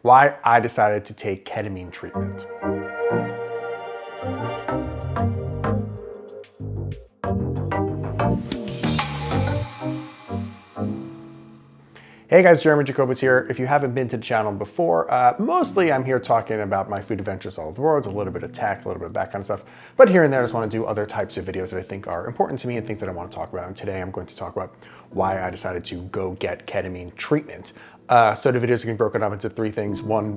why I decided to take ketamine treatment. Hey guys, Jeremy Jacobowitz here. If you haven't been to the channel before, mostly I'm here talking about my food adventures all over the world, a little bit of tech, a little bit of that kind of stuff. But here and there, I just want to do other types of videos that I think are important to me and things that I want to talk about. And today I'm going to talk about why I decided to go get ketamine treatment. So the videos can be broken up into three things. One,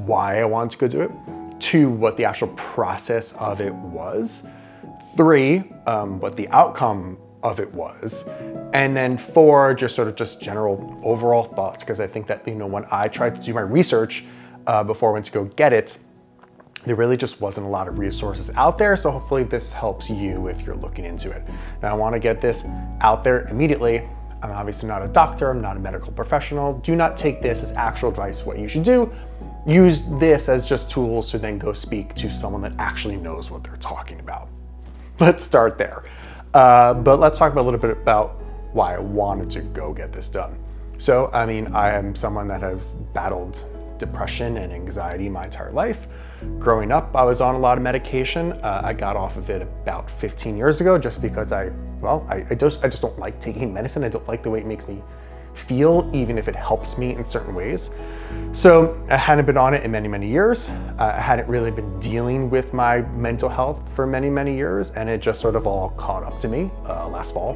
why I wanted to go do it. Two, what the actual process of it was. Three, what the outcome of it was. And then four, just general overall thoughts, because I think that, when I tried to do my research before I went to go get it, there really just wasn't a lot of resources out there. So hopefully this helps you if you're looking into it. Now I want to get this out there immediately. I'm obviously not a doctor, I'm not a medical professional. Do not take this as actual advice what you should do. Use this as just tools to then go speak to someone that actually knows what they're talking about. Let's start there. But let's talk a little bit about why I wanted to go get this done. So, I am someone that has battled depression and anxiety my entire life. Growing up, I was on a lot of medication. I got off of it about 15 years ago just because I just don't like taking medicine. I don't like the way it makes me feel, even if it helps me in certain ways. So I hadn't been on it in many, many years. I hadn't really been dealing with my mental health for many, many years. And it just sort of all caught up to me last fall.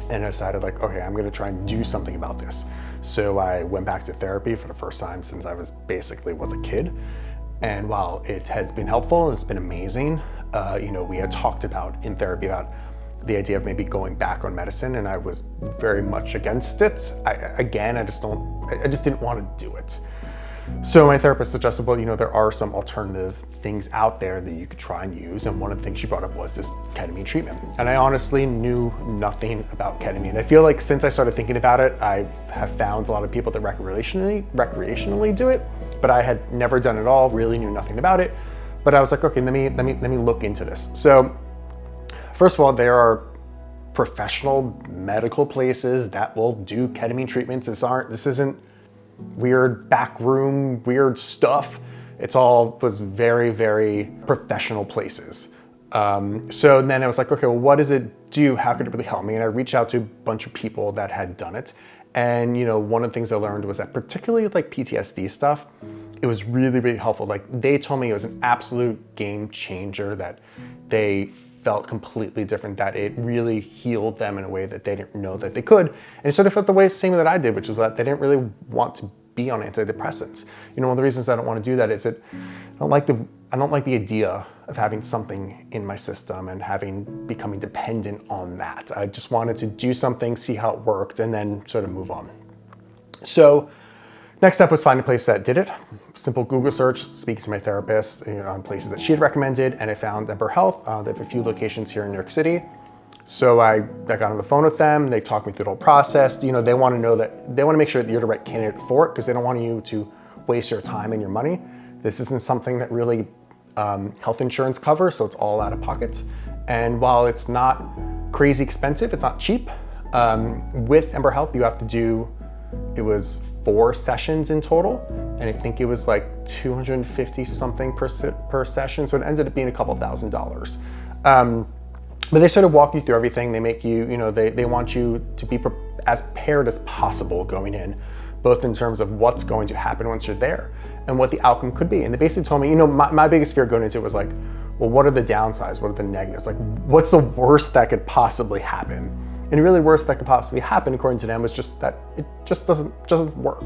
And I decided okay, I'm gonna try and do something about this. So I went back to therapy for the first time since I was a kid. And while it has been helpful and it's been amazing, we had talked about in therapy about the idea of maybe going back on medicine, and I was very much against it. I just didn't want to do it. So my therapist suggested, there are some alternative things out there that you could try and use. And one of the things she brought up was this ketamine treatment. And I honestly knew nothing about ketamine. I feel like since I started thinking about it, I have found a lot of people that recreationally do it, but I had never done it all, really knew nothing about it. But I was like, okay, let me look into this. So first of all, there are professional medical places that will do ketamine treatments. This isn't weird backroom, weird stuff. It's all was very, very professional places. So then I was like, okay, well, what does it do? How could it really help me? And I reached out to a bunch of people that had done it. And one of the things I learned was that particularly PTSD stuff, it was really, really helpful. They told me it was an absolute game changer, that they felt completely different, that it really healed them in a way that they didn't know that they could. And it sort of felt the same way that I did, which was that they didn't really want to be on antidepressants. One of the reasons I don't want to do that is that I don't like the idea of having something in my system and becoming dependent on that. I just wanted to do something, see how it worked, and then sort of move on. So next step was find a place that did it. Simple Google search, speaking to my therapist on places that she had recommended, and I found Ember Health. They have a few locations here in New York City. So I got on the phone with them. They talked me through the whole process. They want to make sure that you're the right candidate for it, because they don't want you to waste your time and your money. This isn't something that really health insurance covers, so it's all out of pocket. And while it's not crazy expensive, it's not cheap. With Ember Health, you have to do, it was 4 sessions in total, and I think it was $250 something per session, so it ended up being a couple $1,000s. But they sort of walk you through everything. They make you, they want you to be as prepared as possible going in, both in terms of what's going to happen once you're there and what the outcome could be. And they basically told me, my biggest fear going into it was well, what are the downsides? What are the negatives? What's the worst that could possibly happen? And the really worst that could possibly happen, according to them, was just that it just doesn't work.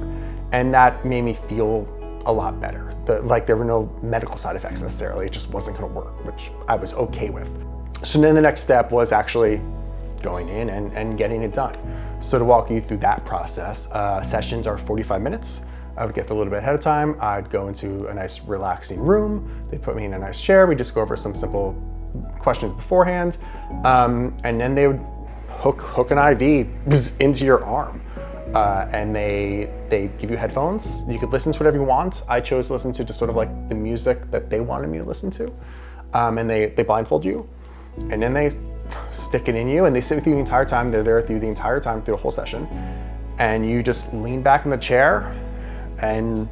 And that made me feel a lot better. There were no medical side effects necessarily. It just wasn't gonna work, which I was okay with. So then the next step was actually going in and getting it done. So to walk you through that process, sessions are 45 minutes. I would get there a little bit ahead of time. I'd go into a nice relaxing room. They'd put me in a nice chair. We just go over some simple questions beforehand. And then they would hook an IV into your arm. And they give you headphones. You could listen to whatever you want. I chose to listen to just sort of the music that they wanted me to listen to. And they blindfold you. And then they stick it in you, and they sit with you the entire time. They're there through the entire time, through the whole session. And you just lean back in the chair and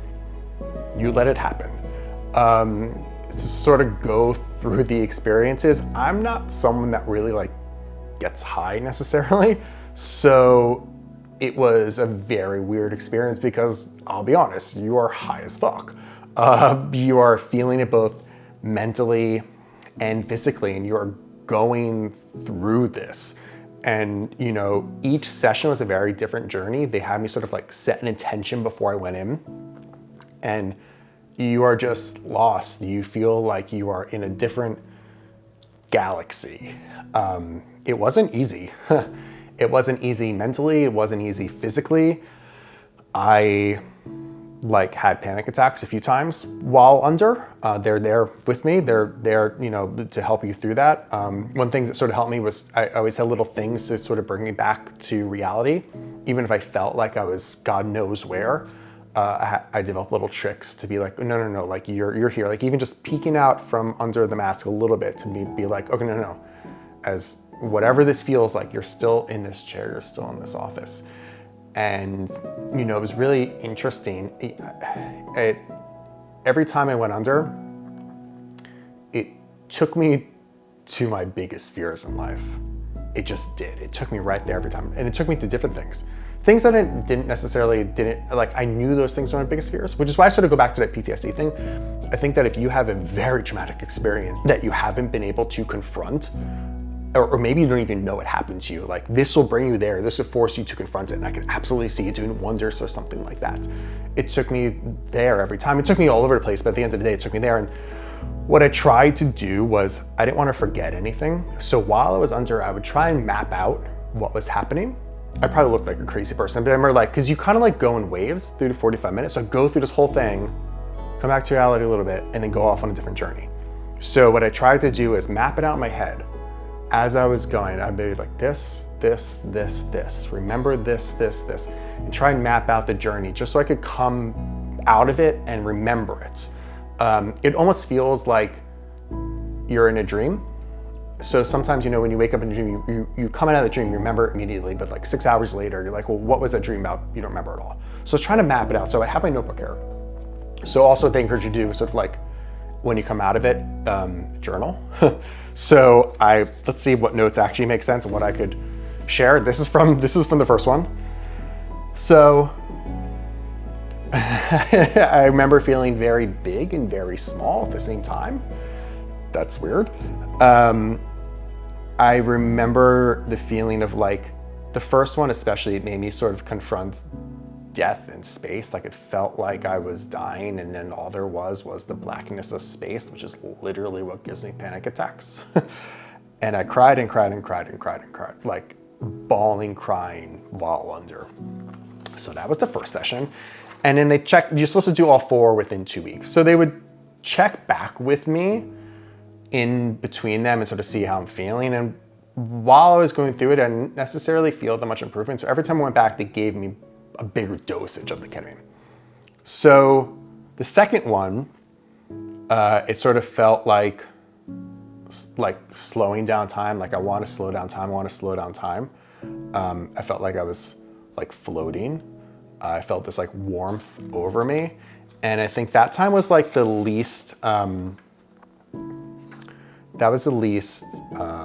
You let it happen. To sort of go through the experiences. I'm not someone that really like gets high necessarily. So it was a very weird experience because I'll be honest, you are high as fuck. You are feeling it both mentally and physically, and you are going through this. And you know, each session was a very different journey. They had me sort of like set an intention before I went in, and you are just lost. You feel like you are in a different galaxy. It wasn't easy. It wasn't easy mentally. It wasn't easy physically. I like had panic attacks a few times while under. They're there with me. They're there, you know, to help you through that. One thing that sort of helped me was I always had little things to sort of bring me back to reality, even if I felt like I was God knows where. I developed little tricks to be like, no, like you're here. Like even just peeking out from under the mask a little bit to be like, okay, no. As whatever this feels like, you're still in this chair, you're still in this office. And, you know, it was really interesting. Every time I went under, it took me to my biggest fears in life. It just did. It took me right there every time. And it took me to different things. Things that I didn't like, I knew those things were my biggest fears, which is why I sort of go back to that PTSD thing. I think that if you have a very traumatic experience that you haven't been able to confront, or maybe you don't even know it happened to you, like this will bring you there, this will force you to confront it, and I can absolutely see it doing wonders or something like that. It took me there every time. It took me all over the place, but at the end of the day, it took me there. And what I tried to do was, I didn't want to forget anything. So while I was under, I would try and map out what was happening. I probably looked like a crazy person, but I remember like, because you kind of like go in waves through to 45 minutes. So I go through this whole thing, come back to reality a little bit, and then go off on a different journey. So what I tried to do is map it out in my head. As I was going, I'd be like this, remember this, and try and map out the journey just so I could come out of it and remember it. It almost feels like you're in a dream. So sometimes, you know, when you wake up in a dream, you come out of the dream, you remember it immediately, but like 6 hours later, you're like, well, what was that dream about? You don't remember at all. So I was trying to map it out. So I have my notebook here. So also what they encourage you to do is sort of like, when you come out of it, journal. So let's see what notes actually make sense and what I could share. This is from the first one. So I remember feeling very big and very small at the same time. That's weird. I remember the feeling of like, the first one especially, it made me sort of confront death in space. Like it felt like I was dying, and then all there was the blackness of space, which is literally what gives me panic attacks. And I cried and cried and cried and cried and cried, like bawling, crying while under. So that was the first session. And then they checked, you're supposed to do all 4 within 2 weeks. So they would check back with me in between them and sort of see how I'm feeling. And while I was going through it, I didn't necessarily feel that much improvement. So every time I went back, they gave me a bigger dosage of the ketamine. So the second one, it sort of felt like slowing down time. Like I want to slow down time. I felt like I was like floating. I felt this like warmth over me. And I think that time was like the least,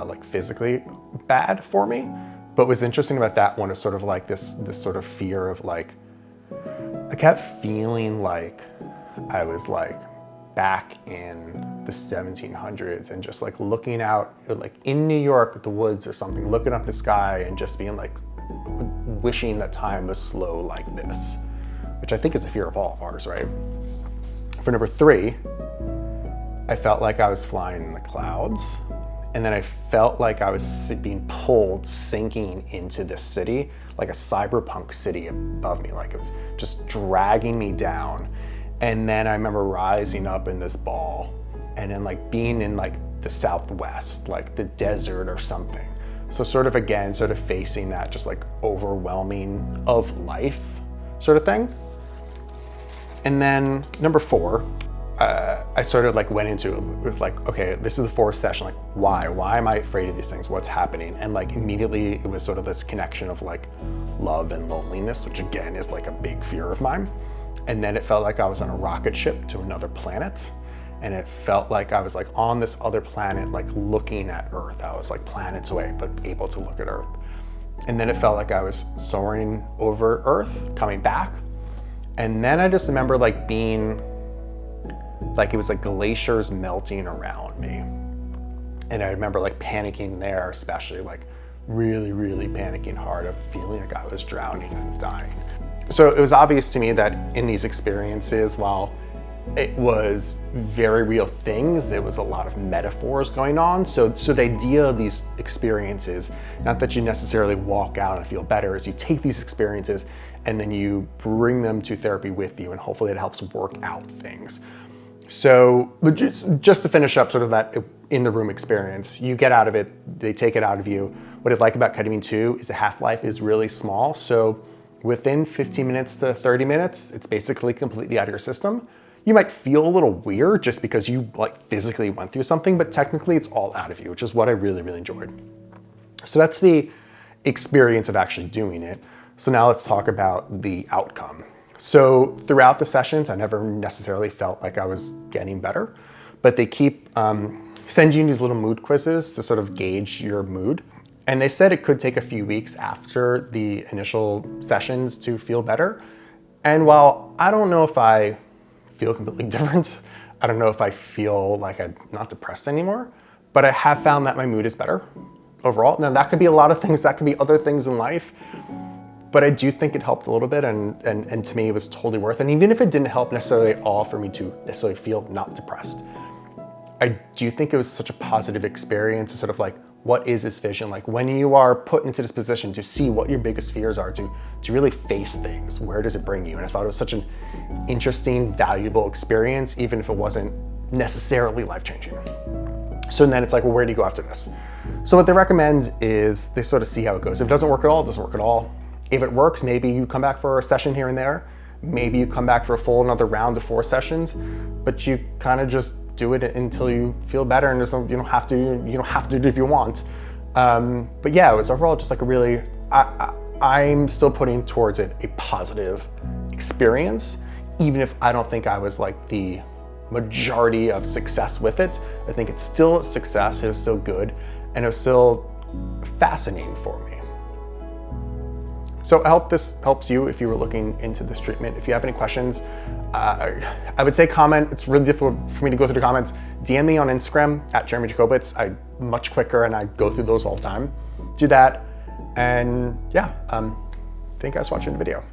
like physically bad for me. But what's interesting about that one is sort of like this sort of fear of like, I kept feeling like I was like back in the 1700s and just like looking out, like in New York at the woods or something, looking up the sky and just being like, wishing that time was slow like this, which I think is a fear of all of ours, right? For number 3, I felt like I was flying in the clouds. And then I felt like I was being pulled, sinking into this city, like a cyberpunk city above me, like it was just dragging me down. And then I remember rising up in this ball and then like being in like the Southwest, like the desert or something. So sort of again, sort of facing that just like overwhelming of life sort of thing. And then number 4, I sort of like went into it with like, okay, this is the 4th session. Like, why am I afraid of these things? What's happening? And like immediately it was sort of this connection of like love and loneliness, which again is like a big fear of mine. And then it felt like I was on a rocket ship to another planet. And it felt like I was like on this other planet, like looking at Earth. I was like planets away, but able to look at Earth. And then it felt like I was soaring over Earth, coming back. And then I just remember like being, like it was like glaciers melting around me. And I remember like panicking there, especially like really, really panicking hard of feeling like I was drowning and dying. So it was obvious to me that in these experiences, while it was very real things, it was a lot of metaphors going on. So the idea of these experiences, not that you necessarily walk out and feel better, is you take these experiences and then you bring them to therapy with you, and hopefully it helps work out things. So just to finish up sort of that in the room experience, you get out of it, they take it out of you. What I like about ketamine too is the half-life is really small. So within 15 minutes to 30 minutes, it's basically completely out of your system. You might feel a little weird just because you like physically went through something, but technically it's all out of you, which is what I really, really enjoyed. So that's the experience of actually doing it. So now let's talk about the outcome. So throughout the sessions, I never necessarily felt like I was getting better, but they keep sending you these little mood quizzes to sort of gauge your mood. And they said it could take a few weeks after the initial sessions to feel better. And while I don't know if I feel completely different, I don't know if I feel like I'm not depressed anymore, but I have found that my mood is better overall. Now that could be a lot of things, that could be other things in life, but I do think it helped a little bit, and to me it was totally worth it. And even if it didn't help necessarily at all for me to necessarily feel not depressed, I do think it was such a positive experience to sort of like, what is this vision? Like when you are put into this position to see what your biggest fears are, to really face things, where does it bring you? And I thought it was such an interesting, valuable experience, even if it wasn't necessarily life-changing. So then it's like, well, where do you go after this? So what they recommend is they sort of see how it goes. If it doesn't work at all, it doesn't work at all. If it works, maybe you come back for a session here and there. Maybe you come back for a full another round of 4 sessions, but you kind of just do it until you feel better, and you don't have to do it if you want. But yeah, it was overall just like a really, I'm still putting towards it a positive experience, even if I don't think I was like the majority of success with it. I think it's still a success, it was still good, and it was still fascinating for me. So I hope this helps you if you were looking into this treatment. If you have any questions, I would say comment. It's really difficult for me to go through the comments. DM me on Instagram at Jeremy Jacobowitz. I'm much quicker and I go through those all the time. Do that. And yeah, thank you guys for watching the video.